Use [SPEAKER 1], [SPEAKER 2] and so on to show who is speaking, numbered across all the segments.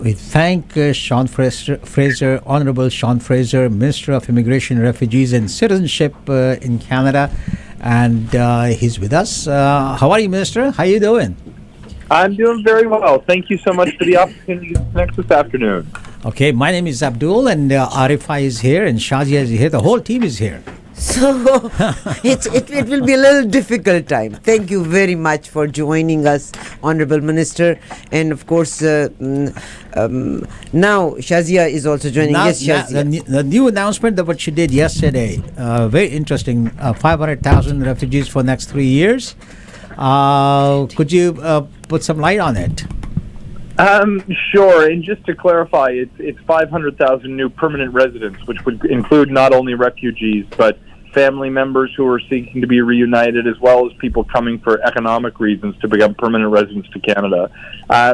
[SPEAKER 1] We thank Fraser, Honorable Sean Fraser, Minister of Immigration, Refugees and Citizenship in Canada, and he's with us. How are you, Minister? How are you doing?
[SPEAKER 2] I'm doing very well. Thank you so much for the opportunity to connect this afternoon.
[SPEAKER 1] Okay, my name is Abdul, and Arifai is here, and Shazia is here. The whole team is here.
[SPEAKER 3] So it will be a little difficult time. Thank you very much for joining us, Honorable Minister, and of course now Shazia is also joining. Yes, Shazia.
[SPEAKER 1] The new announcement that what she did yesterday, very interesting. 500,000 refugees for next 3 years. Could you put some light on it?
[SPEAKER 2] Sure. And just to clarify, it's 500,000 new permanent residents, which would include not only refugees but family members who are seeking to be reunited, as well as people coming for economic reasons to become permanent residents to Canada.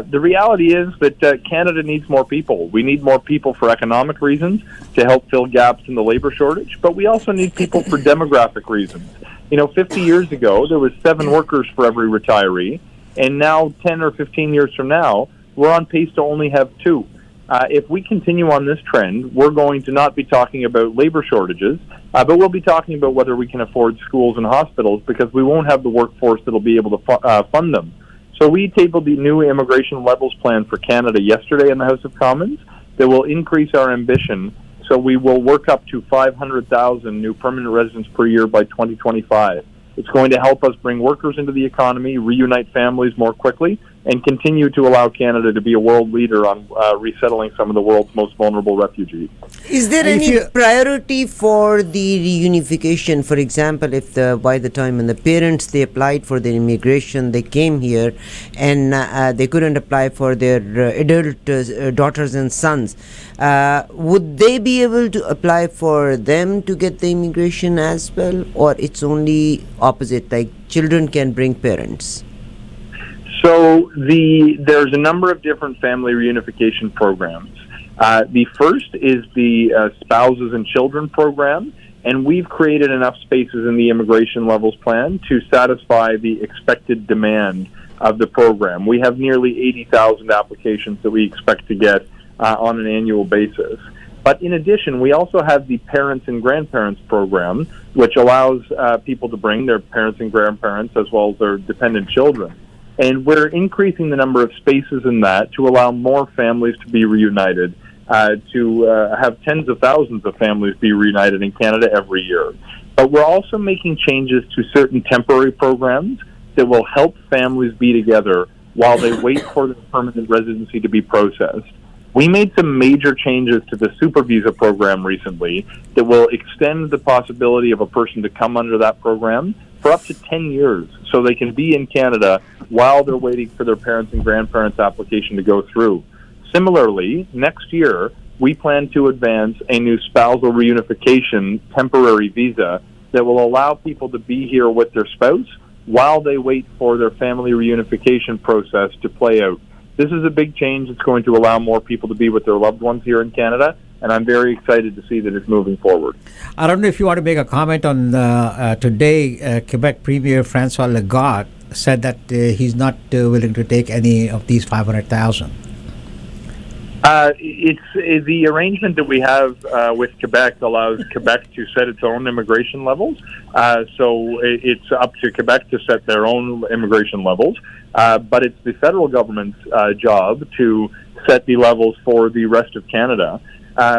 [SPEAKER 2] The reality is that Canada needs more people. We need more people for economic reasons to help fill gaps in the labor shortage, but we also need people for demographic reasons. 50 years ago, there was 7 workers for every retiree, and now 10 or 15 years from now, we're on pace to only have 2. If we continue on this trend, we're going to not be talking about labor shortages, but we'll be talking about whether we can afford schools and hospitals, because we won't have the workforce that will be able to fund them. So we tabled the new immigration levels plan for Canada yesterday in the House of Commons that will increase our ambition. So we will work up to 500,000 new permanent residents per year by 2025. It's going to help us bring workers into the economy, reunite families more quickly, and continue to allow Canada to be a world leader on resettling some of the world's most vulnerable refugees.
[SPEAKER 3] Is there any priority for the reunification? For example, if by the time when the parents they applied for their immigration, they came here and they couldn't apply for their adult daughters and sons, would they be able to apply for them to get the immigration as well, or it's only opposite, like children can bring parents?
[SPEAKER 2] So there's a number of different family reunification programs. The first is the Spouses and Children program, and we've created enough spaces in the immigration levels plan to satisfy the expected demand of the program. We have nearly 80,000 applications that we expect to get on an annual basis. But in addition, we also have the Parents and Grandparents program, which allows people to bring their parents and grandparents as well as their dependent children. And we're increasing the number of spaces in that to allow more families to be reunited, to have tens of thousands of families be reunited in Canada every year. But we're also making changes to certain temporary programs that will help families be together while they wait for their permanent residency to be processed. We made some major changes to the Super Visa program recently that will extend the possibility of a person to come under that program for up to 10 years, so they can be in Canada while they're waiting for their parents and grandparents' application to go through. Similarly, next year, we plan to advance a new spousal reunification temporary visa that will allow people to be here with their spouse while they wait for their family reunification process to play out. This is a big change. It's going to allow more people to be with their loved ones here in Canada, and I'm very excited to see that it's moving forward.
[SPEAKER 1] I don't know if you want to make a comment on today. Quebec Premier François Legault said that he's not willing to take any of these 500,000.
[SPEAKER 2] It's the arrangement that we have with Quebec allows Quebec to set its own immigration levels. So it's up to Quebec to set their own immigration levels. But it's the federal government's job to set the levels for the rest of Canada.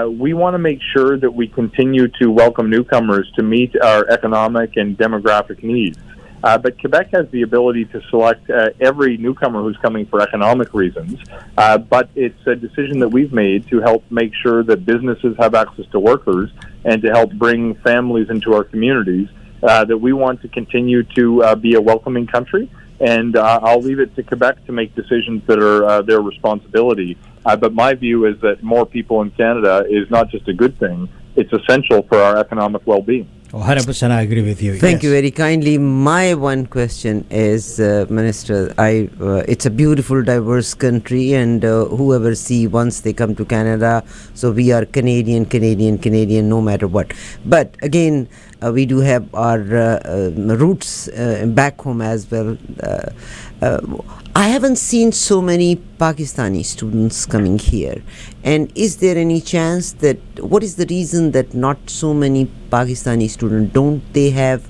[SPEAKER 2] We want to make sure that we continue to welcome newcomers to meet our economic and demographic needs. But Quebec has the ability to select every newcomer who's coming for economic reasons. But it's a decision that we've made to help make sure that businesses have access to workers and to help bring families into our communities, that we want to continue to be a welcoming country. And I'll leave it to Quebec to make decisions that are their responsibility. But my view is that more people in Canada is not just a good thing, it's essential for our economic well-being.
[SPEAKER 1] 100% I agree with you.
[SPEAKER 3] Thank you very kindly. My one question is, Minister, it's a beautiful, diverse country, and whoever see once they come to Canada, so we are Canadian, no matter what. But again, We do have our roots back home as well. I haven't seen so many Pakistani students coming here. And is there any chance that, what is the reason that not so many Pakistani students, don't they have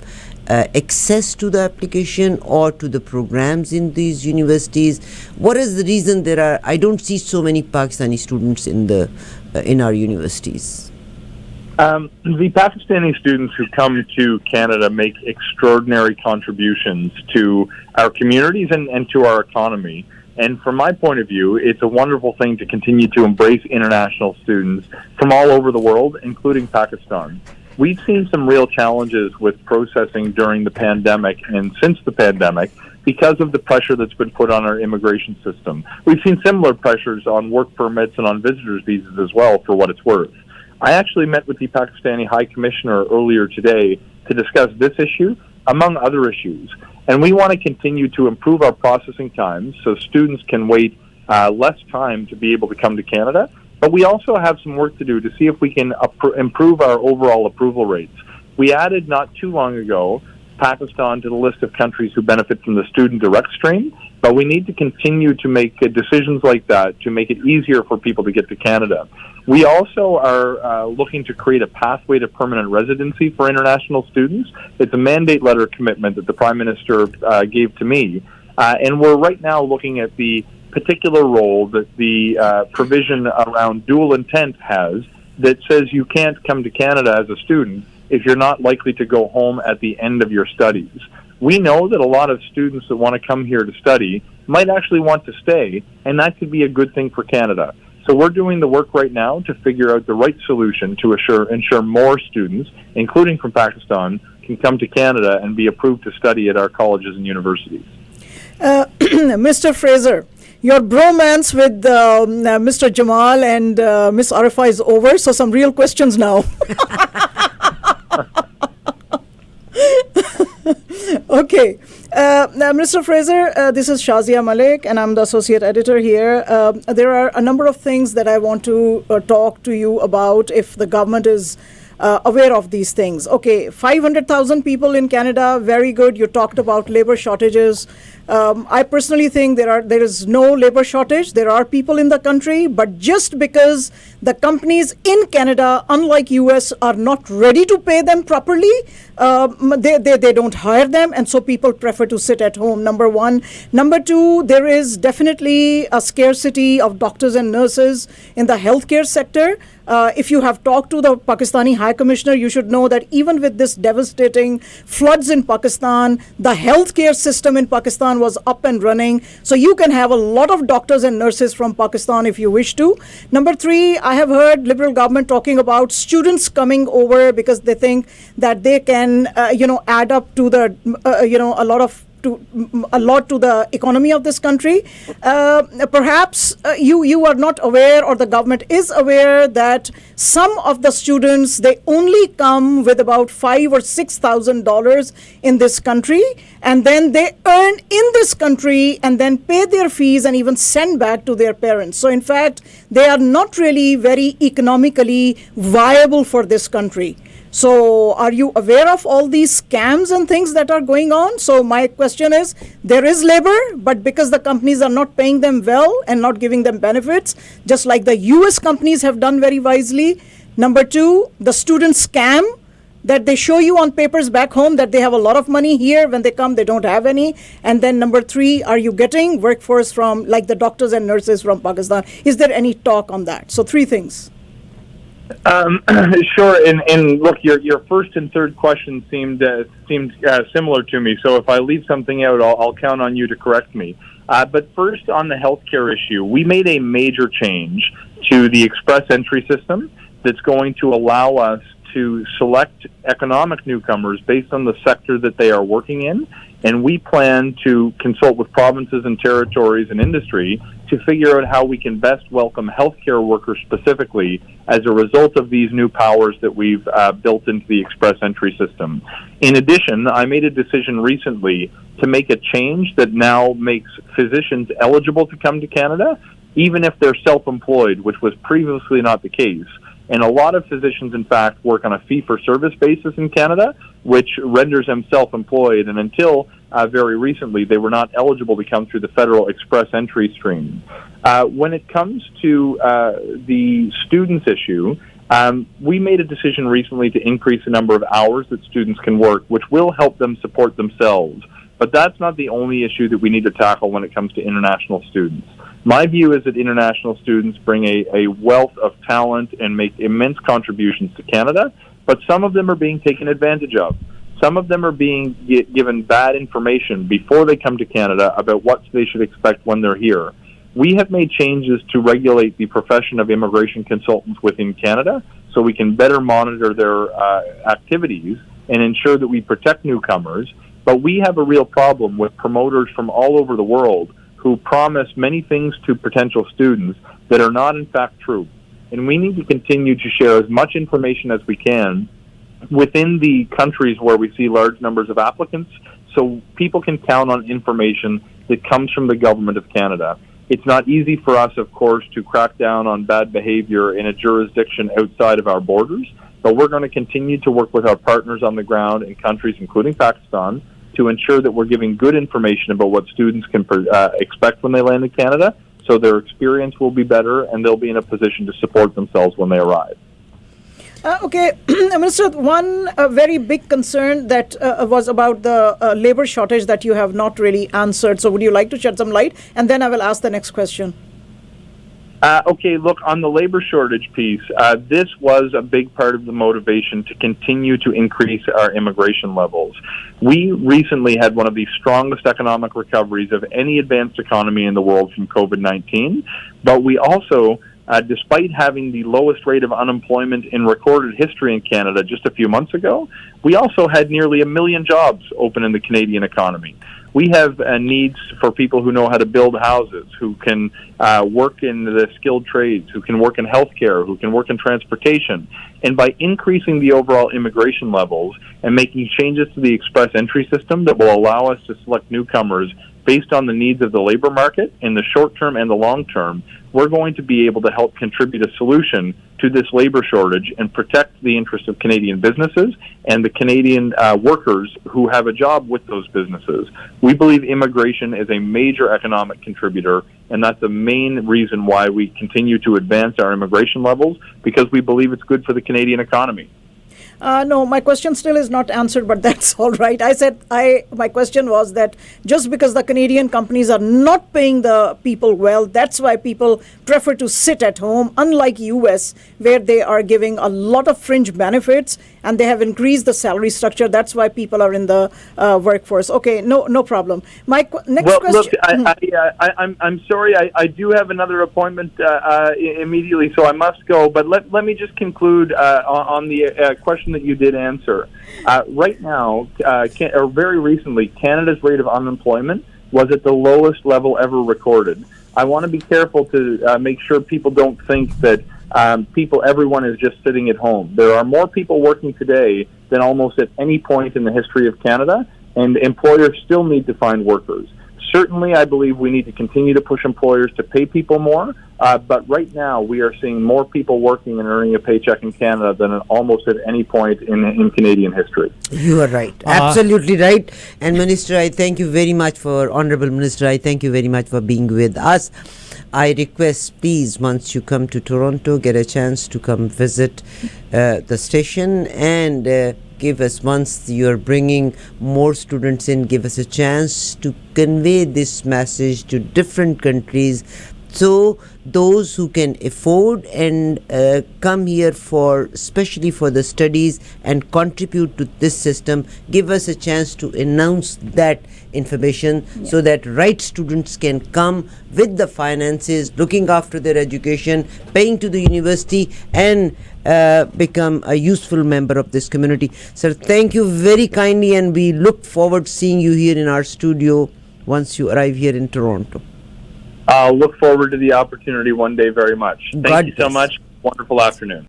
[SPEAKER 3] access to the application or to the programs in these universities? What is the reason I don't see so many Pakistani students in our universities?
[SPEAKER 2] The Pakistani students who come to Canada make extraordinary contributions to our communities and to our economy. And from my point of view, it's a wonderful thing to continue to embrace international students from all over the world, including Pakistan. We've seen some real challenges with processing during the pandemic and since the pandemic because of the pressure that's been put on our immigration system. We've seen similar pressures on work permits and on visitors' visas as well, for what it's worth. I actually met with the Pakistani High Commissioner earlier today to discuss this issue, among other issues. And we want to continue to improve our processing times so students can wait less time to be able to come to Canada. But we also have some work to do to see if we can improve our overall approval rates. We added not too long ago Pakistan to the list of countries who benefit from the student direct stream, but we need to continue to make decisions like that to make it easier for people to get to Canada. We also are looking to create a pathway to permanent residency for international students. It's a mandate letter commitment that the Prime Minister gave to me, and we're right now looking at the particular role that the provision around dual intent has that says you can't come to Canada as a student if you're not likely to go home at the end of your studies. We know that a lot of students that want to come here to study might actually want to stay, and that could be a good thing for Canada. So we're doing the work right now to figure out the right solution to ensure more students, including from Pakistan, can come to Canada and be approved to study at our colleges and universities.
[SPEAKER 4] Mr. Fraser, your bromance with Mr. Jamal and Miss Arifa is over, so some real questions now. Okay. Now, Mr. Fraser, this is Shazia Malik, and I'm the associate editor here. There are a number of things that I want to talk to you about if the government is aware of these things. Okay, 500,000 people in Canada, very good. You talked about labor shortages. I personally think there is no labor shortage. There are people in the country, but just because the companies in Canada, unlike US, are not ready to pay them properly, they don't hire them, and so people prefer to sit at home, number one. Number two, there is definitely a scarcity of doctors and nurses in the healthcare sector. If you have talked to the Pakistani High Commissioner, you should know that even with this devastating floods in Pakistan, the healthcare system in Pakistan was up and running. So you can have a lot of doctors and nurses from Pakistan if you wish to. Number three, I have heard Liberal government talking about students coming over because they think that they can, add up to the, a lot to the economy of this country. Perhaps you are not aware, or the government is aware, that some of the students, they only come with about $5,000 or $6,000 in this country, and then they earn in this country and then pay their fees and even send back to their parents. So in fact, they are not really very economically viable for this country. So are you aware of all these scams and things that are going on? So my question is, there is labor, but because the companies are not paying them well and not giving them benefits, just like the US companies have done very wisely. Number two, the student scam that they show you on papers back home that they have a lot of money here. When they come, they don't have any. And then number three, are you getting workforce from, like the doctors and nurses from Pakistan? Is there any talk on that? So three things.
[SPEAKER 2] Sure, and look, your first and third question seemed similar to me. So if I leave something out, I'll count on you to correct me. But first, on the healthcare issue, we made a major change to the express entry system that's going to allow us to select economic newcomers based on the sector that they are working in, and we plan to consult with provinces and territories and industry to figure out how we can best welcome healthcare workers specifically as a result of these new powers that we've built into the express entry system. In addition, I made a decision recently to make a change that now makes physicians eligible to come to Canada, even if they're self-employed, which was previously not the case. And a lot of physicians, in fact, work on a fee-for-service basis in Canada, which renders them self-employed. And until very recently, they were not eligible to come through the federal express entry stream. When it comes to the students issue, we made a decision recently to increase the number of hours that students can work, which will help them support themselves. But that's not the only issue that we need to tackle when it comes to international students. My view is that international students bring a wealth of talent and make immense contributions to Canada, but some of them are being taken advantage of. Some of them are being given bad information before they come to Canada about what they should expect when they're here. We have made changes to regulate the profession of immigration consultants within Canada so we can better monitor their activities and ensure that we protect newcomers. But we have a real problem with promoters from all over the world who promise many things to potential students that are not in fact true. And we need to continue to share as much information as we can within the countries where we see large numbers of applicants so people can count on information that comes from the Government of Canada. It's not easy for us, of course, to crack down on bad behavior in a jurisdiction outside of our borders, but we're going to continue to work with our partners on the ground in countries including Pakistan to ensure that we're giving good information about what students can expect when they land in Canada, so their experience will be better and they'll be in a position to support themselves when they arrive.
[SPEAKER 4] Okay, Minister, one very big concern that was about the labor shortage that you have not really answered. So would you like to shed some light? And then I will ask the next question.
[SPEAKER 2] Okay, look, on the labor shortage piece, this was a big part of the motivation to continue to increase our immigration levels. We recently had one of the strongest economic recoveries of any advanced economy in the world from COVID-19, but we also, despite having the lowest rate of unemployment in recorded history in Canada just a few months ago, we also had nearly 1 million jobs open in the Canadian economy. We have needs for people who know how to build houses, who can work in the skilled trades, who can work in healthcare, who can work in transportation. And by increasing the overall immigration levels and making changes to the express entry system that will allow us to select newcomers based on the needs of the labor market in the short term and the long term, we're going to be able to help contribute a solution to this labor shortage and protect the interests of Canadian businesses and the Canadian workers who have a job with those businesses. We believe immigration is a major economic contributor, and that's the main reason why we continue to advance our immigration levels, because we believe it's good for the Canadian economy.
[SPEAKER 4] No, my question still is not answered, but that's all right. My question was that just because the Canadian companies are not paying the people well, that's why people prefer to sit at home, unlike US, where they are giving a lot of fringe benefits and they have increased the salary structure. That's why people are in the workforce. Okay, no problem. My next question.
[SPEAKER 2] Look, I'm sorry. I do have another appointment immediately, so I must go. But let me just conclude on the question that you did answer. Right now, or very recently, Canada's rate of unemployment was at the lowest level ever recorded. I want to be careful to make sure people don't think that everyone is just sitting at home. There are more people working today than almost at any point in the history of Canada, and employers still need to find workers. Certainly, I believe we need to continue to push employers to pay people more, but right now we are seeing more people working and earning a paycheck in Canada than almost at any point in Canadian history.
[SPEAKER 3] You are right. Absolutely right. And Minister, I thank you very much Honorable Minister, I thank you very much for being with us. I request, please, once you come to Toronto, get a chance to come visit the station and give us, once you're bringing more students in, give us a chance to convey this message to different countries, so those who can afford and come here especially for the studies and contribute to this system, give us a chance to announce that information so that right students can come with the finances, looking after their education, paying to the university, and become a useful member of this community. Sir, thank you very kindly, and we look forward to seeing you here in our studio once you arrive here in Toronto.
[SPEAKER 2] I'll look forward to the opportunity one day very much. Thank you so much. Wonderful afternoon.